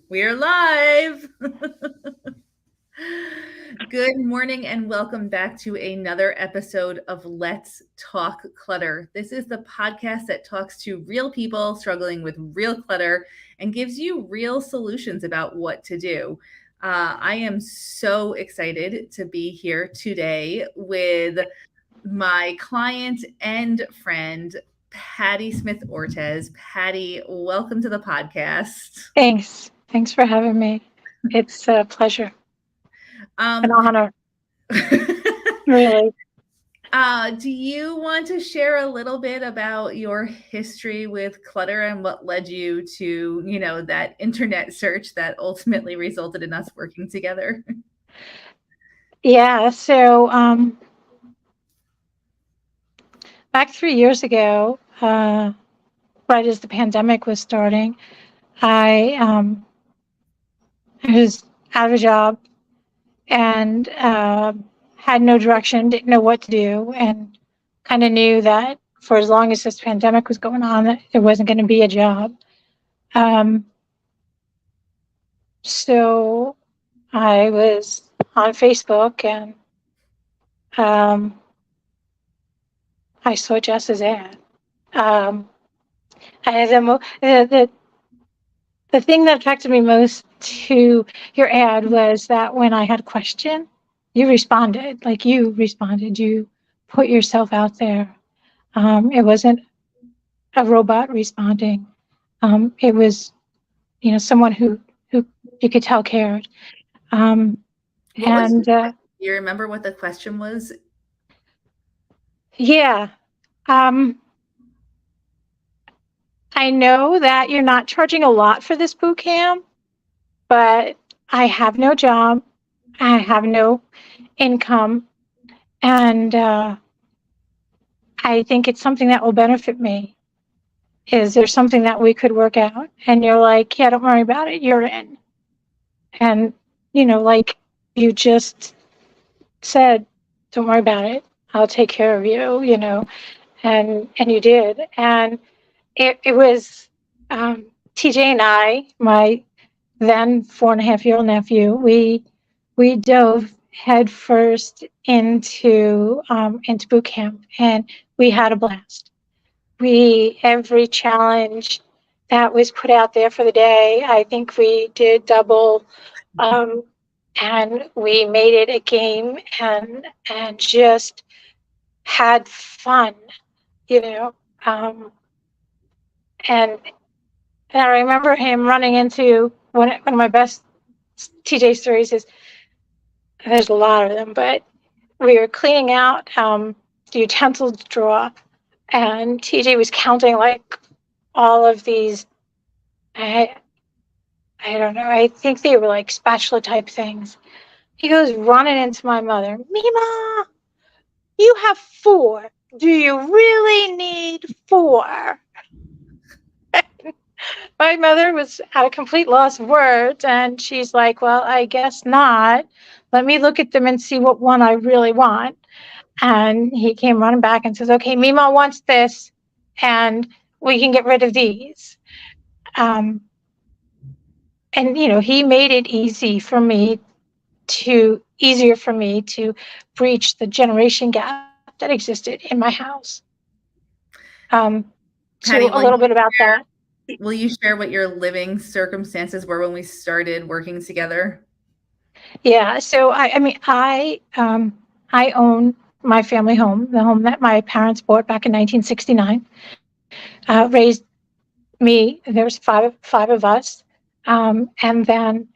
We're live. Good morning and welcome back to another episode of Let's Talk Clutter. This is the podcast that talks to real people struggling with real clutter and gives you real solutions about what to do. I am so excited to be here today with my client and friend, Patti Smith Ortez. Patti, welcome to the podcast. Thanks for having me. It's a pleasure, an honor, really. Do you want to share a little bit about your history with clutter and what led you to, that internet search that ultimately resulted in us working together? Yeah, so back 3 years ago, right as the pandemic was starting, I was out of a job and had no direction, didn't know what to do, and kind of knew that for as long as this pandemic was going on, that there wasn't going to be a job. So I was on Facebook and I saw Jess's ad. The thing that attracted me most to your ad was that when I had a question, you responded. Like you responded, you put yourself out there. It wasn't a robot responding. It was, someone who you could tell cared. What was And do you remember what the question was? yeah, um, I know that you're not charging a lot for this boot camp, but I have no job. I have no income. And I think it's something that will benefit me. Is there something that we could work out? And you're like, yeah, don't worry about it. You're in. And, like you just said, don't worry about it. I'll take care of you, and you did. And it was TJ and I, my then 4.5-year-old nephew, we dove headfirst into boot camp, and we had a blast. Every challenge that was put out there for the day, I think we did double, and we made it a game and just had fun, you know. Um, and And I remember him running into one of my best TJ stories is, there's a lot of them, but we were cleaning out the utensils drawer, and TJ was counting like all of these. I I don't know. I think they were like spatula type things. He goes running into my mother. Mima, you have 4. Do you really need 4? My mother was at a complete loss of words, and she's like, well, I guess not. Let me look at them and see what one I really want. And he came running back and says, okay, Mima wants this, and we can get rid of these. And, he made it easier for me to breach the generation gap that existed in my house. Patti, So a little bit about that. Will you share what your living circumstances were when we started working together? Yeah. So I own my family home, the home that my parents bought back in 1969. Raised me. There's five of us, and then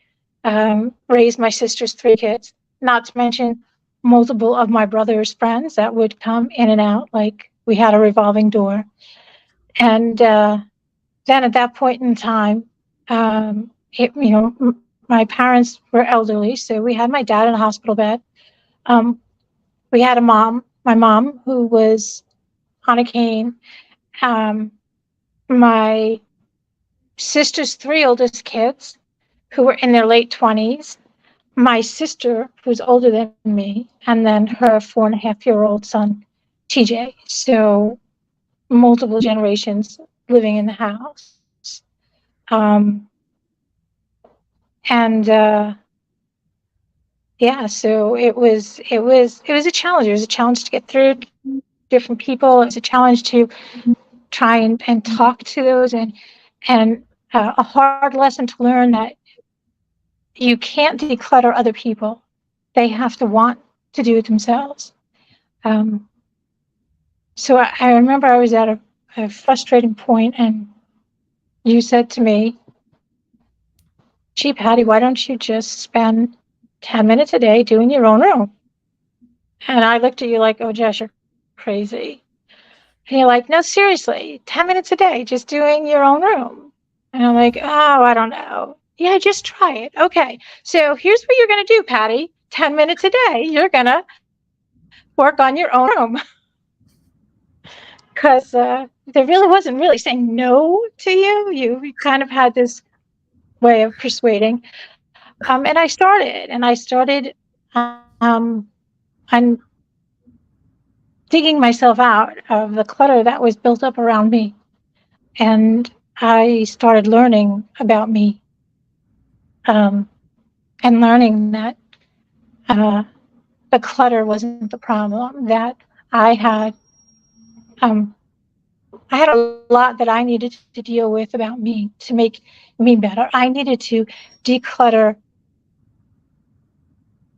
raised my sister's 3 kids. Not to mention multiple of my brother's friends that would come in and out. Like we had a revolving door, and then at that point in time, my parents were elderly, so we had my dad in a hospital bed. We had my mom, who was on a cane. My sister's 3 oldest kids, who were in their late 20s. My sister, who's older than me, and then her 4.5-year-old son, TJ. So multiple generations living in the house. And yeah, so it was a challenge. It was a challenge to get through different people. It was a challenge to try and talk to those, and a hard lesson to learn that you can't declutter other people. They have to want to do it themselves. Um, so I remember I was at a frustrating point, and you said to me, "Gee, Patty, why don't you just spend 10 minutes a day doing your own room?" And I looked at you like, "Oh, Jess, you're crazy." And you're like, "No, seriously, 10 minutes a day, just doing your own room." And I'm like, "Oh, I don't know." "Yeah, just try it." "Okay. So here's what you're going to do, Patty. 10 minutes a day, you're going to work on your own room." Because there really wasn't really saying no to you. You kind of had this way of persuading. And I started I'm digging myself out of the clutter that was built up around me. And I started learning about me, um, and learning that uh, the clutter wasn't the problem, that I had um, I had a lot that I needed to deal with about me to make me better. I needed to declutter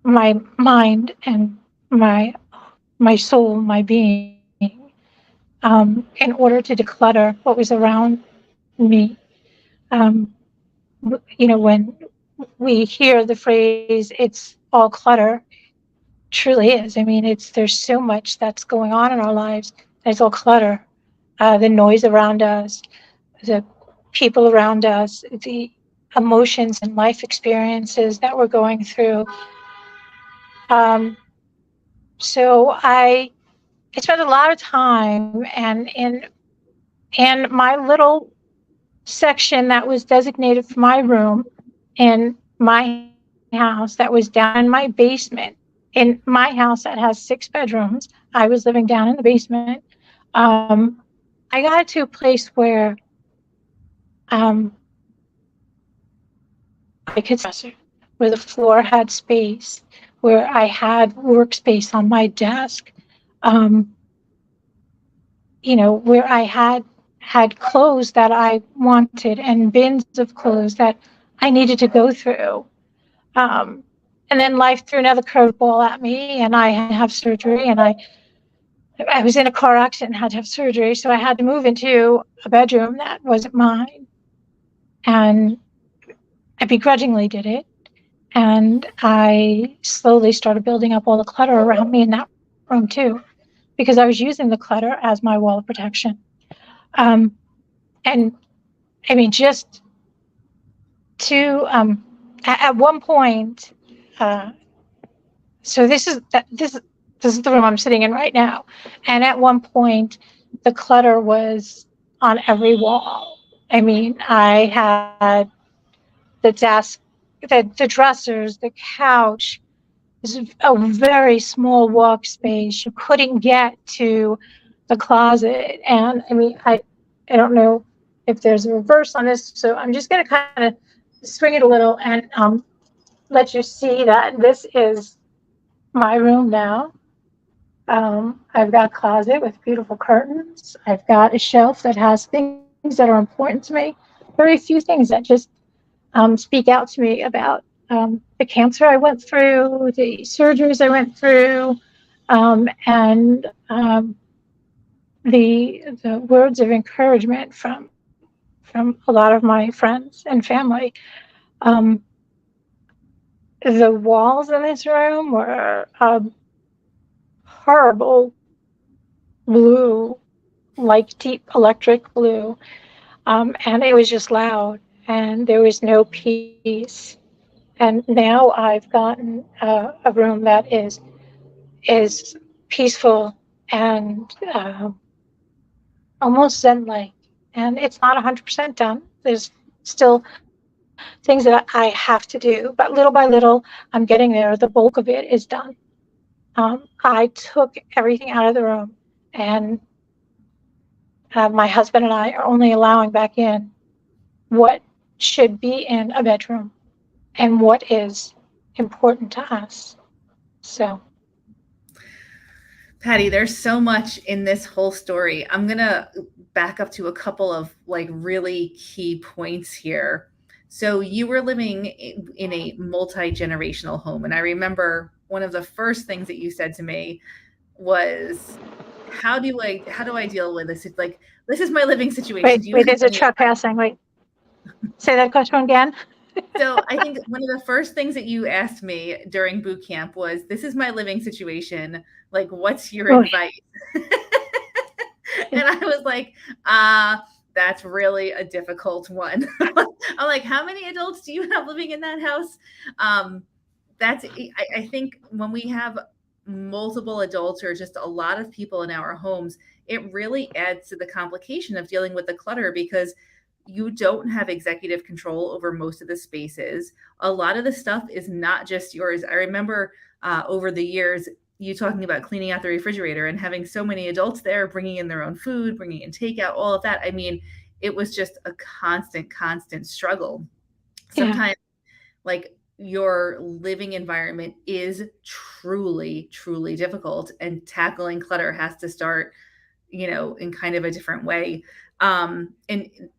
my mind and my my soul, my being, in order to declutter what was around me. Um, when we hear the phrase "it's all clutter," truly is. I mean, there's so much that's going on in our lives. It's all clutter. The noise around us, the people around us, the emotions and life experiences that we're going through. Um, so I spent a lot of time, and in my little section that was designated for my room in my house that was down in my basement. In my house that has 6 bedrooms, I was living down in the basement. Um, I got to a place where um, I could sit, where the floor had space, where I had workspace on my desk, um, where I had clothes that I wanted and bins of clothes that I needed to go through. Um, and then life threw another curveball at me, and I had to have surgery. And I was in a car accident and had to have surgery, so I had to move into a bedroom that wasn't mine. And I begrudgingly did it. And I slowly started building up all the clutter around me in that room too, because I was using the clutter as my wall of protection. Um, and I mean, just to at one point, uh, so this is the room I'm sitting in right now. And at one point, the clutter was on every wall. I mean, I had the desk, the dressers, the couch. It was a very small walk space. You couldn't get to the closet. And I mean, I don't know if there's a reverse on this, so I'm just going to kind of swing it a little and let you see that this is my room now. I've got a closet with beautiful curtains. I've got a shelf that has things that are important to me. Very few things that just speak out to me about the cancer I went through, the surgeries I went through, and the words of encouragement from a lot of my friends and family. Um, the walls in this room were horrible blue, like deep electric blue. And it was just loud, and there was no peace. And now I've gotten a room that is peaceful and almost zen-like. And it's not 100% done. There's still things that I have to do, but little by little, I'm getting there. The bulk of it is done. I took everything out of the room, and my husband and I are only allowing back in what should be in a bedroom. and what is important to us. So, Patti, there's so much in this whole story. I'm going to back up to a couple of like really key points here. So, you were living in a multi generational home. And I remember one of the first things that you said to me was, how do I deal with this? It's like, this is my living situation. wait, Do you wait, have there's a any truck passing. Wait, say that question again. So I think one of the first things that you asked me during boot camp was, "This is my living situation. Like, what's your Oh, advice?" yeah. And I was like, that's really a difficult one." I'm like, "How many adults do you have living in that house?" Um, I think when we have multiple adults or just a lot of people in our homes, it really adds to the complication of dealing with the clutter because you don't have executive control over most of the spaces. A lot of the stuff is not just yours. I remember over the years you talking about cleaning out the refrigerator and having so many adults there bringing in their own food, bringing in takeout, all of that. I mean, it was just a constant struggle. Yeah. Sometimes, like, your living environment is truly difficult, and tackling clutter has to start, in kind of a different way. And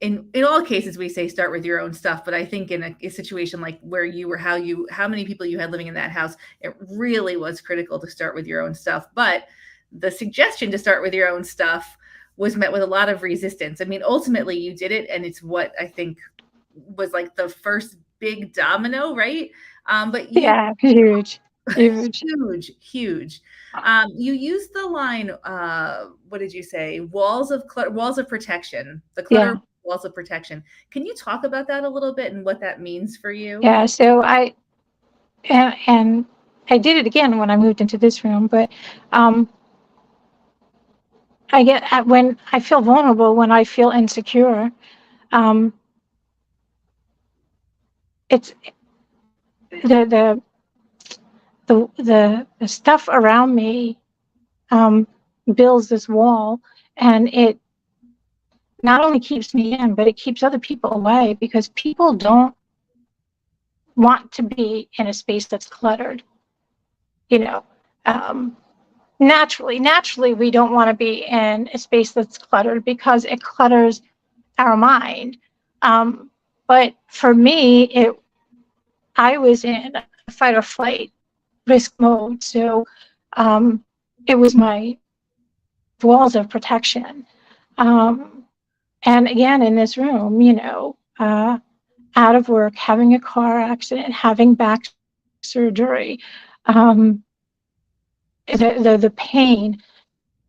in all cases, we say start with your own stuff. But I think in a situation like where you were, how many people you had living in that house, it really was critical to start with your own stuff. But the suggestion to start with your own stuff was met with a lot of resistance. I mean, ultimately you did it, and it's what I think was like the first big domino, right? But you Yeah, huge, huge. huge. You used the line, what did you say? Walls of protection, the clutter Yeah, walls of protection. Can you talk about that a little bit and what that means for you? yeah. So and I did it again when I moved into this room, but um, I get when I feel vulnerable, when I feel insecure. Um, it's the the stuff around me um, builds this wall, and it not only keeps me in, but it keeps other people away because people don't want to be in a space that's cluttered. You know, um, naturally, we don't want to be in a space that's cluttered because it clutters our mind. Um, but for me, I was in a fight or flight risk mode, so um, it was my walls of protection. Um, and again, in this room, out of work, having a car accident, having back surgery, um, the pain,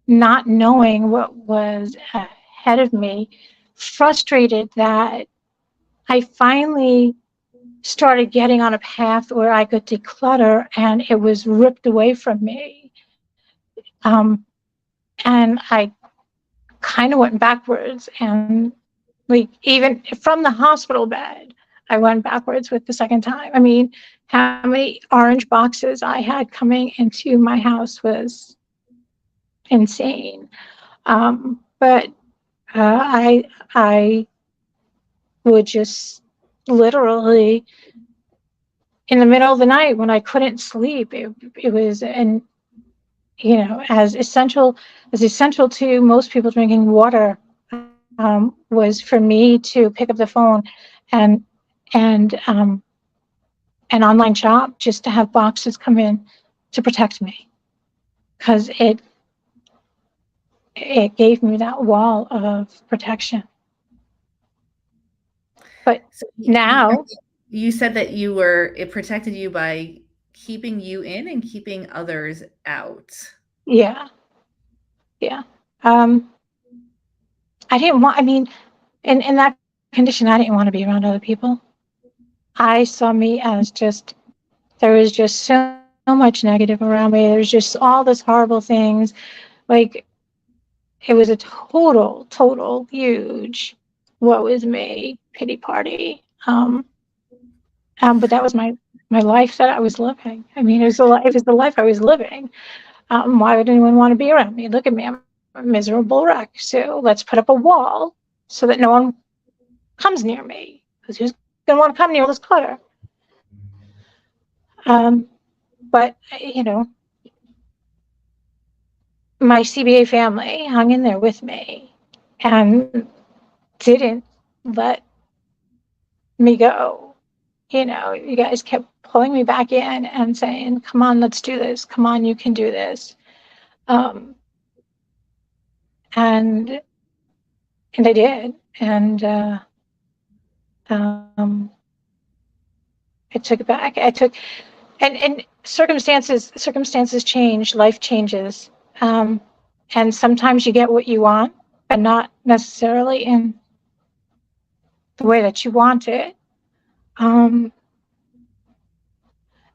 not knowing what was ahead of me, frustrated that I finally started getting on a path where I could declutter and it was ripped away from me. Um, and I kind of went backwards and like even from the hospital bed, I went backwards with the second time. I mean, how many orange boxes I had coming into my house was insane. But I would just literally in the middle of the night when I couldn't sleep, it was and as essential to most people drinking water was for me to pick up the phone and and an online shop just to have boxes come in to protect me because it gave me that wall of protection. But So now, you said that it protected you by keeping you in and keeping others out. yeah, yeah. Um, I didn't want. I mean, in that condition, I didn't want to be around other people. I saw me as just there was just so much negative around me. There's just all this horrible things. Like it was a total huge what was me pity party. But that was my life that I was living. I mean, it was the life I was living. Why would anyone want to be around me? Look at me, I'm a miserable wreck. So let's put up a wall so that no one comes near me. Because who's going to want to come near all this clutter? But, my CBA family hung in there with me and didn't let me go. You guys kept pulling me back in and saying, come on, let's do this. Come on, you can do this. Um, and and I did. And um, I took it back. And circumstances change, life changes. Um, and sometimes you get what you want, but not necessarily in the way that you want it. Um,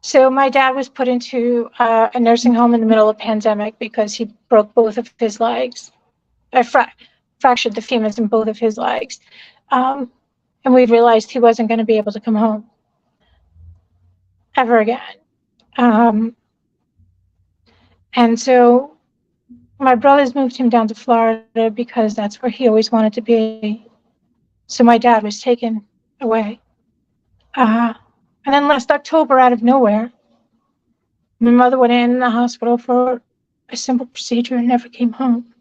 so my dad was put into a nursing home in the middle of the pandemic because he broke both of his legs. I fractured the femurs in both of his legs. And we realized he wasn't going to be able to come home ever again. Um, and so my brothers moved him down to Florida because that's where he always wanted to be. So my dad was taken away. And then last October, out of nowhere, my mother went in the hospital for a simple procedure and never came home.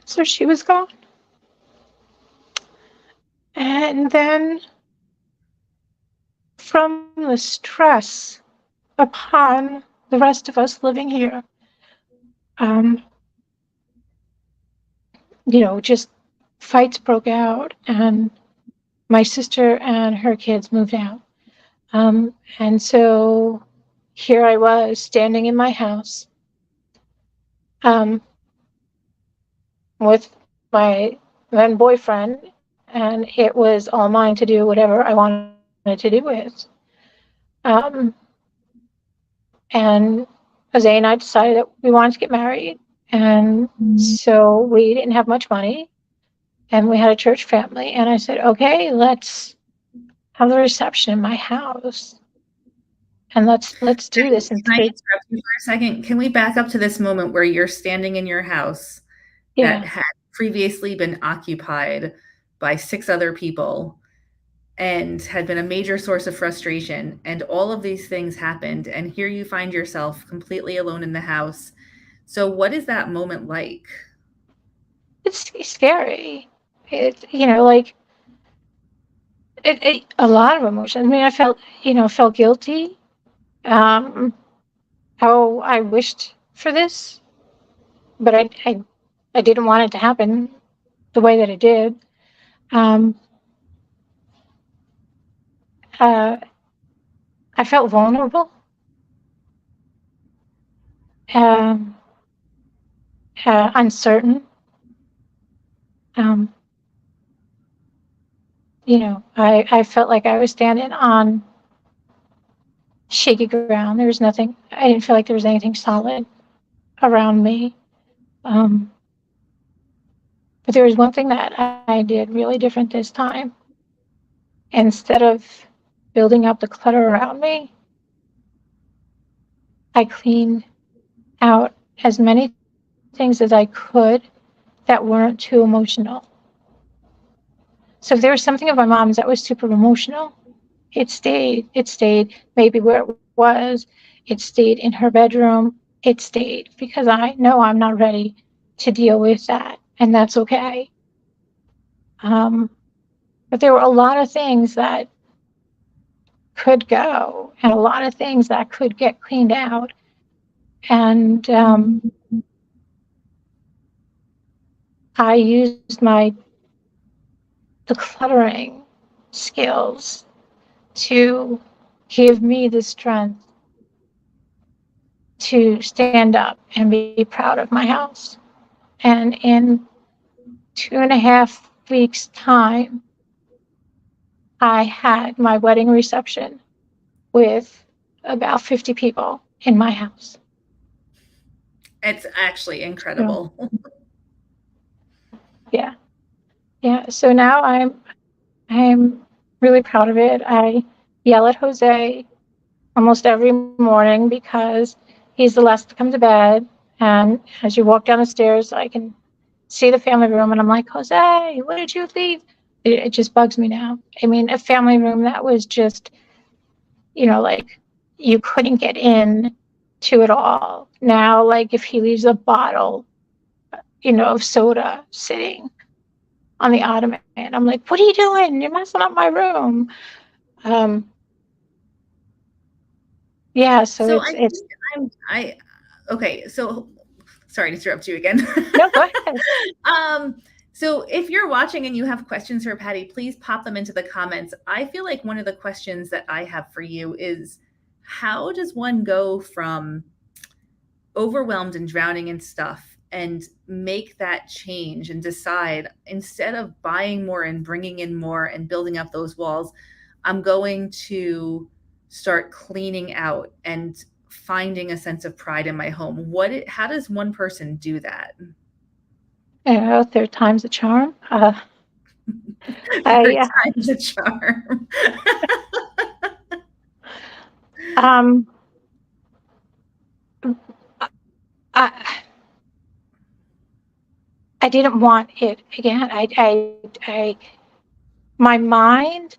So she was gone. And then from the stress upon the rest of us living here, um, just fights broke out, and my sister and her kids moved out. And so here I was standing in my house with my then boyfriend, and it was all mine to do whatever I wanted to do with. Um, and Jose and I decided that we wanted to get married, and so we didn't have much money, and we had a church family, and I said, okay, let's have the reception in my house, and let's do this in Can I 3. interrupt you for a second? Can we back up to this moment where you're standing in your house that Yeah, had previously been occupied by 6 other people and had been a major source of frustration, and all of these things happened, and here you find yourself completely alone in the house. So what is that moment like? it's scary. Like a lot of emotions. I mean, I felt guilty. Um, how I wished for this, but I didn't want it to happen the way that it did. Um, uh, I felt vulnerable, um, uncertain. Um, I felt like I was standing on shaky ground. There was nothing. I didn't feel like there was anything solid around me. Um, but there was one thing that I did really different this time. Instead of building up the clutter around me, I cleaned out as many things as I could that weren't too emotional. So if there was something of my mom's that was super emotional, it stayed. It stayed maybe where it was. It stayed in her bedroom. It stayed because I know I'm not ready to deal with that, and that's okay. But there were a lot of things that could go, and a lot of things that could get cleaned out. And I used my decluttering skills to give me the strength to stand up and be proud of my house. And in 2.5 weeks' time, I had my wedding reception with about 50 people in my house. It's actually So, incredible. yeah, yeah. So now I'm really proud of it. I yell at Jose almost every morning because he's the last to come to bed. And as you walk down the stairs, I can see the family room, and I'm like, Jose, what did you leave? It just bugs me now. I mean, a family room that was just, like you couldn't get in to it all. Now, like if he leaves a bottle, of soda sitting on the ottoman, I'm like, what are you doing? You're messing up my room. Um, yeah, so So it's I it's think I okay, so sorry to interrupt you again. no, go ahead. um, so if you're watching and you have questions for Patti, please pop them into the comments. I feel like one of the questions that I have for you is how does one go from overwhelmed and drowning in stuff and make that change and decide instead of buying more and bringing in more and building up those walls, I'm going to start cleaning out and finding a sense of pride in my home. How does one person do that? Third time's a charm. Third I time's a charm. um I I didn't want it again. I my mind,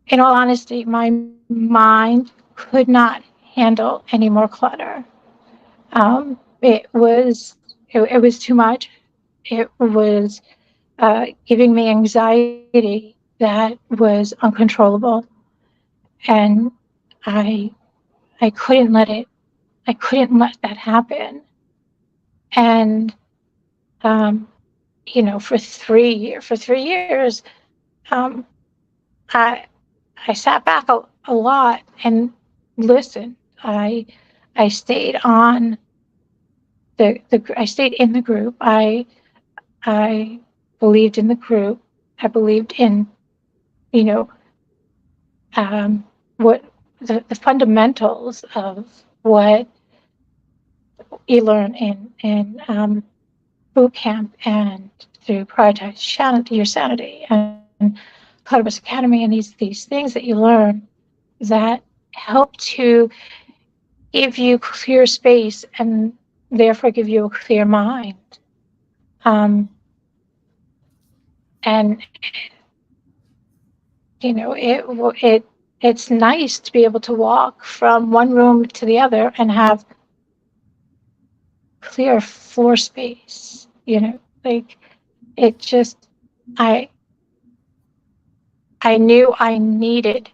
in all honesty, my mind could not handle any more clutter. It was too much. It was giving me anxiety that was uncontrollable, and I I couldn't let it. I couldn't let that happen. And um, for 3 years, um, I I sat back a lot and listened. I stayed on I stayed in the group. I believed in the group. I believed in, you know, what the fundamentals of what you learn in boot camp and through prioritize your sanity and Clutter Academy and these things that you learn that help to give you clear space and therefore give you a clear mind. Um, and it's nice to be able to walk from one room to the other and have clear floor space. Like it just I I knew I needed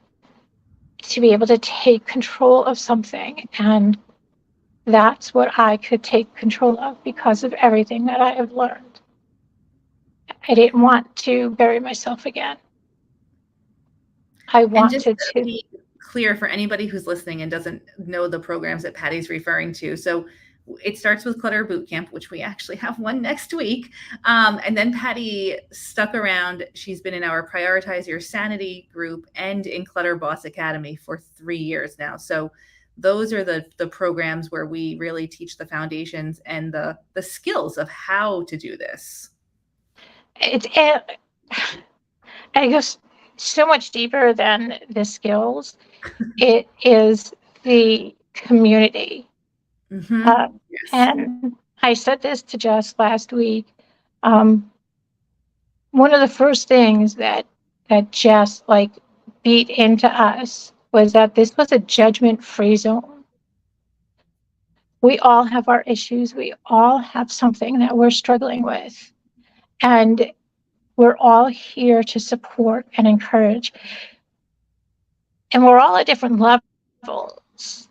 to be able to take control of something, and that's what I could take control of because of everything that I have learned. I didn't want to bury myself again. I And just wanted to to. be clear for anybody who's listening and doesn't know the programs that Patty's referring to. So it starts with Clutter Bootcamp, which we actually have one next week. And then Patti stuck around. She's been in our Prioritize Your Sanity group and in Clutter Boss Academy for 3 years now. So those are the programs where we really teach the foundations and the skills of how to do this. It goes so much deeper than the skills. It is the community. Mm-hmm. Uh, Yes. and I said this to Jess last week. Um, One of the first things that Jess like beat into us was that this was a judgment-free zone. We all have our issues. We all have something that we're struggling with. And we're all here to support and encourage. And we're all at different levels.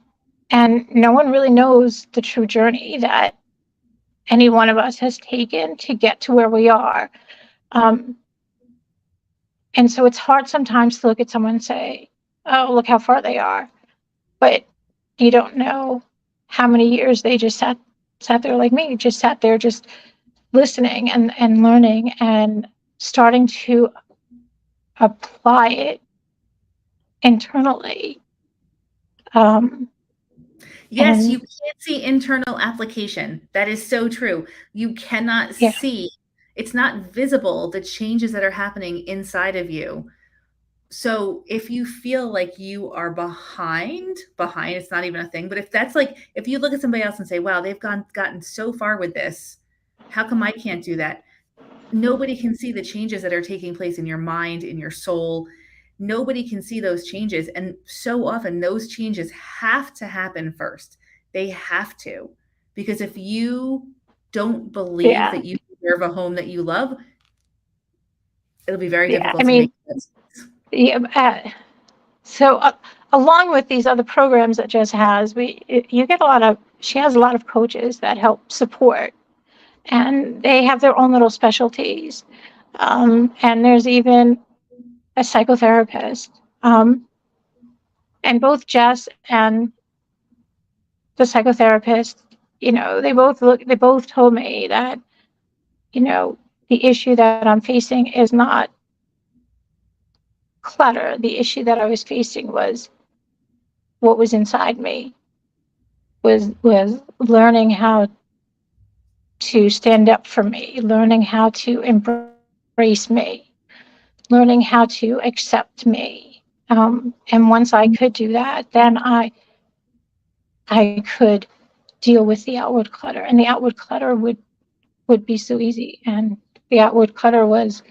And no one really knows the true journey that any one of us has taken to get to where we are. Um, and so it's hard sometimes to look at someone and say, oh, look how far they are. But you don't know how many years they just sat there like me, just sat there just listening and learning and starting to apply it internally. Um, Yes, you and can't see internal application. That is so true. You cannot yeah, see, it's not visible, the changes that are happening inside of you. So if you feel like you are behind, it's not even a thing, but if that's like, if you look at somebody else and say, wow, they've gotten so far with this, how come I can't do that? Nobody can see the changes that are taking place in your mind, in your soul, nobody can see those changes. And so often those changes have to happen first. They have to. Because if you don't believe Yeah. that you deserve a home that you love, it'll be very Yeah. I difficult to make mean, sense. yeah, so along with these other programs that Jess has, you get a lot of, she has a lot of coaches that help support, and they have their own little specialties. And there's even a psychotherapist. And both Jess and the psychotherapist, they both told me that, the issue that I'm facing is not clutter. The issue that I was facing was what was inside me, was learning how to stand up for me, learning how to embrace me, learning how to accept me. And once I could do that, then I could deal with the outward clutter, and the outward clutter would be so easy. And the outward clutter was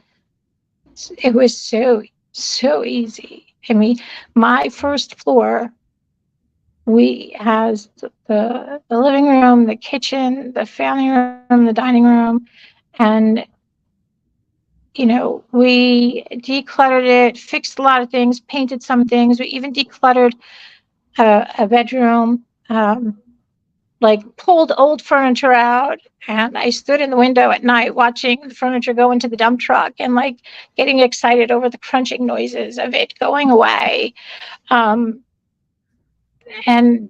so easy. I mean, my first floor, we has the living room, the kitchen, the family room, the dining room, and we decluttered it, fixed a lot of things, painted some things. We even decluttered a bedroom, like pulled old furniture out. And I stood in the window at night watching the furniture go into the dump truck and like getting excited over the crunching noises of it going away. Um, and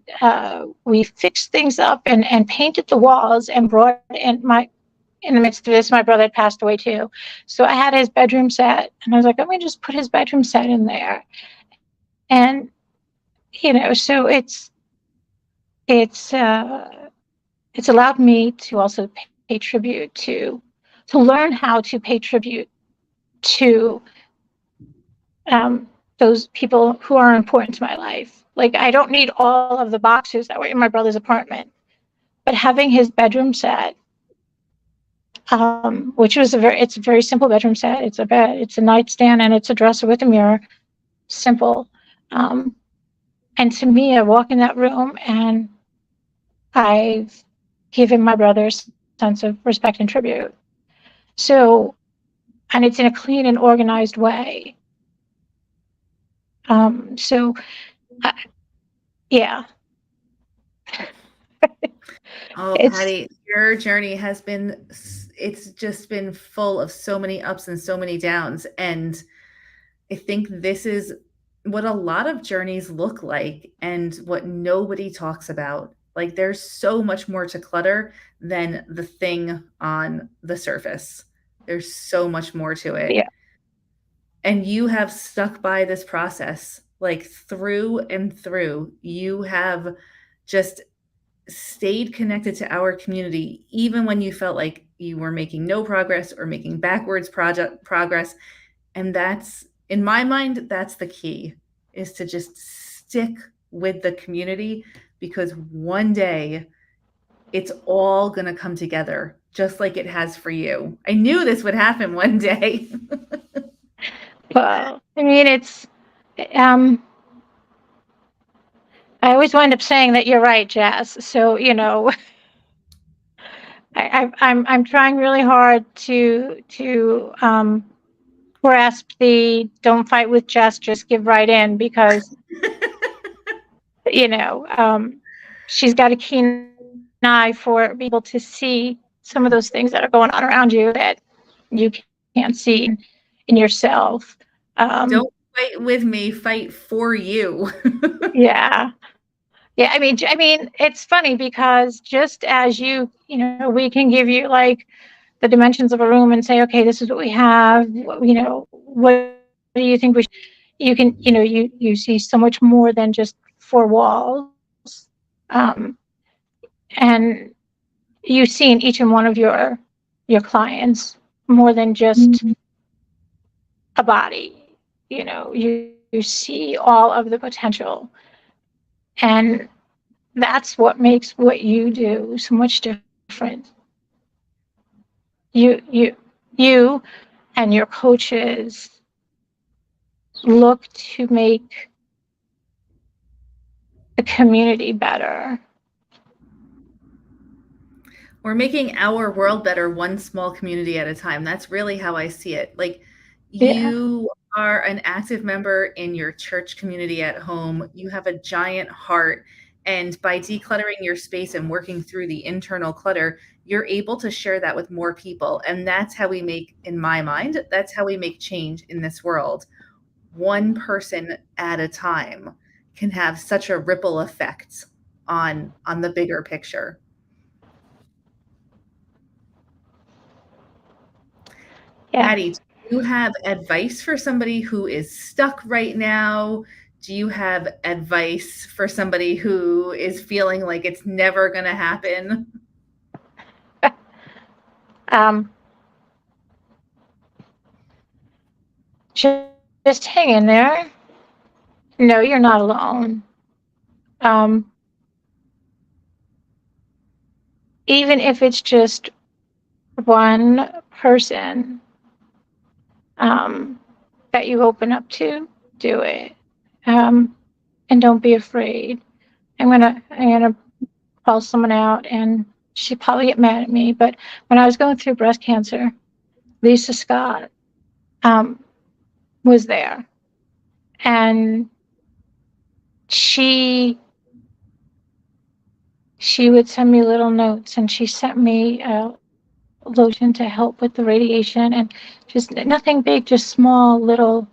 we fixed things up and painted the walls and brought in the midst of this, my brother had passed away too. So I had his bedroom set, and I was like, let me just put his bedroom set in there. And, so it's, uh, it's allowed me to also pay tribute to learn how to pay tribute to those people who are important to my life. Like, I don't need all of the boxes that were in my brother's apartment, but having his bedroom set, which was it's a very simple bedroom set. It's a bed, it's a nightstand, and it's a dresser with a mirror. Simple. Um, and to me, I walk in that room and I've given my brother a sense of respect and tribute. So, and it's in a clean and organized way. So, uh, yeah, Oh, it's, Patti, your journey has been, it's just been full of so many ups and so many downs. And I think this is what a lot of journeys look like and what nobody talks about. Like, there's so much more to clutter than the thing on the surface. There's so much more to it. yeah, And you have stuck by this process like through and through. You have just stayed connected to our community even when you felt like you were making no progress or making backwards project progress. And that's, in my mind, that's the key, is to just stick with the community, because one day it's all going to come together just like it has for you. I knew this would happen one day. well, I mean, um, I always wind up saying that you're right, Jazz. So, I'm trying really hard to grasp the don't fight with Jess, just give right in, because you know um, she's got a keen eye for being able to see some of those things that are going on around you that you can't see in yourself. Um, Don't fight with me, fight for you. yeah, yeah. I mean, it's funny because just as we can give you like the dimensions of a room and say, okay, this is what we have. What do you think we should? You can, you see so much more than just four walls. Um, and you see in each and one of your clients more than just a body. You see all of the potential, and that's what makes what you do so much different. You you you and your coaches look to make the community better. We're making our world better one small community at a time. That's really how I see it. Like, Yeah. you are an active member in your church community at home. You have a giant heart. And by decluttering your space and working through the internal clutter, you're able to share that with more people. And that's how we make, in my mind, that's how we make change in this world. One person at a time can have such a ripple effect on the bigger picture. Yeah. Patty, do you have advice for somebody who is stuck right now? Do you have advice for somebody who is feeling like it's never going to happen? Um, just hang in there. No, you're not alone. Um, Even if it's just one person that you open up to, do it. And don't be afraid. I'm gonna call someone out, and she'd probably get mad at me. But when I was going through breast cancer, Lisa Scott um, was there, and she she would send me little notes, and she sent me lotion to help with the radiation, and just nothing big, just small little.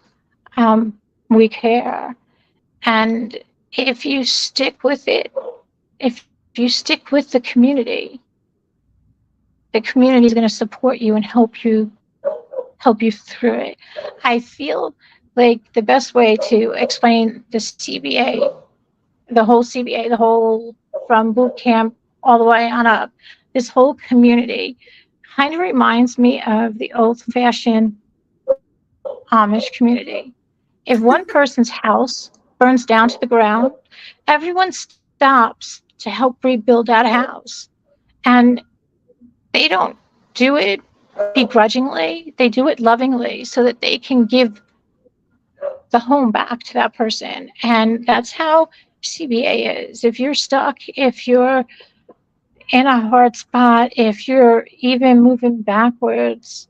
Um, we care, and if you stick with it, if you stick with the community is going to support you and help you through it. I feel like the best way to explain the CBA, the whole CBA, the whole from boot camp all the way on up, this whole community kind of reminds me of the old fashioned Amish community. If one person's house burns down to the ground, everyone stops to help rebuild that house. And they don't do it begrudgingly, they do it lovingly so that they can give the home back to that person. And that's how CBA is. If you're stuck, if you're in a hard spot, if you're even moving backwards,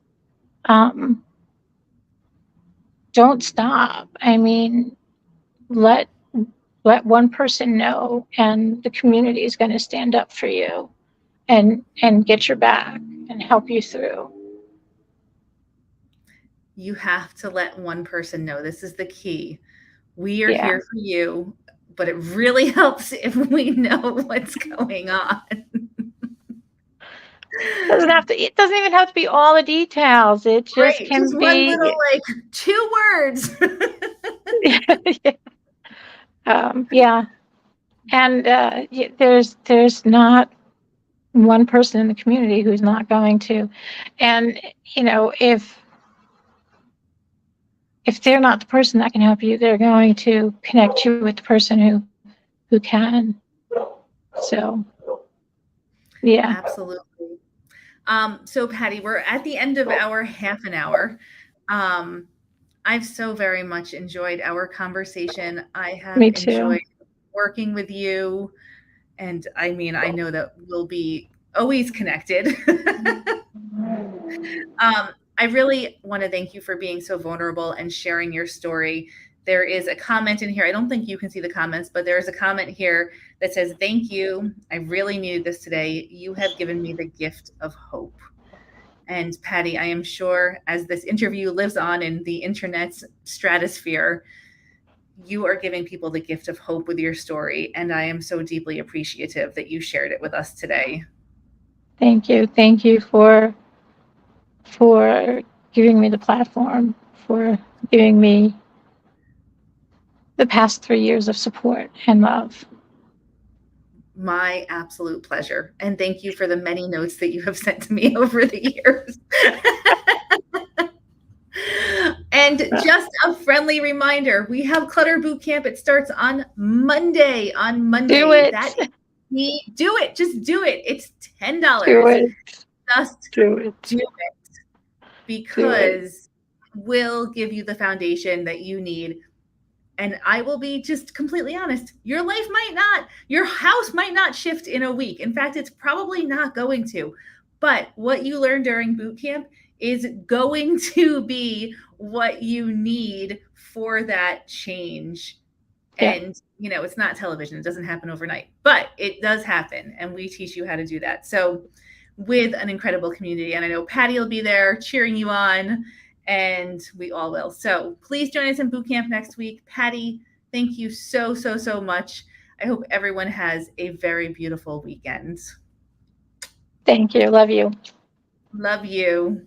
um, don't stop. I mean, let one person know, and the community is going to stand up for you and get your back and help you through. You have to let one person know. This is the key. We are Yeah. here for you, but it really helps if we know what's going on. It doesn't even have to be all the details. It just Right, can just one little, be like, 2 words. yeah. Yeah. And there's not one person in the community who's not going to. And if they're not the person that can help you, they're going to connect you with the person who can. So yeah. Absolutely. So Patty, we're at the end of our half an hour. Um, I've so very much enjoyed our conversation. I have Me too. enjoyed working with you, and I mean, I know that we'll be always connected. I really want to thank you for being so vulnerable and sharing your story. There is a comment in here. I don't think you can see the comments, but there is a comment here that says, "Thank you. I really needed this today. You have given me the gift of hope." And Patty, I am sure as this interview lives on in the internet's stratosphere, you are giving people the gift of hope with your story. And I am so deeply appreciative that you shared it with us today. Thank you. Thank you for giving me the platform, for giving me the past 3 years of support and love. My absolute pleasure. And thank you for the many notes that you have sent to me over the years. And just a friendly reminder, we have Clutter Boot Camp. It starts on Monday. On Do Monday. it. That is me. Do it. Just do it. It's Do $10. it. Just Do it. do it Do it. because will give you the foundation that you need. And I will be just completely honest, your life might not, your house might not shift in a week. In fact, it's probably not going to. But what you learn during boot camp is going to be what you need for that change. Yeah. And, it's not television. It doesn't happen overnight, but it does happen. And we teach you how to do that. So, with an incredible community. And I know Patti will be there cheering you on, and we all will. So please join us in boot camp next week. Patti, thank you so, so, so much. I hope everyone has a very beautiful weekend. Thank you. Love you. Love you.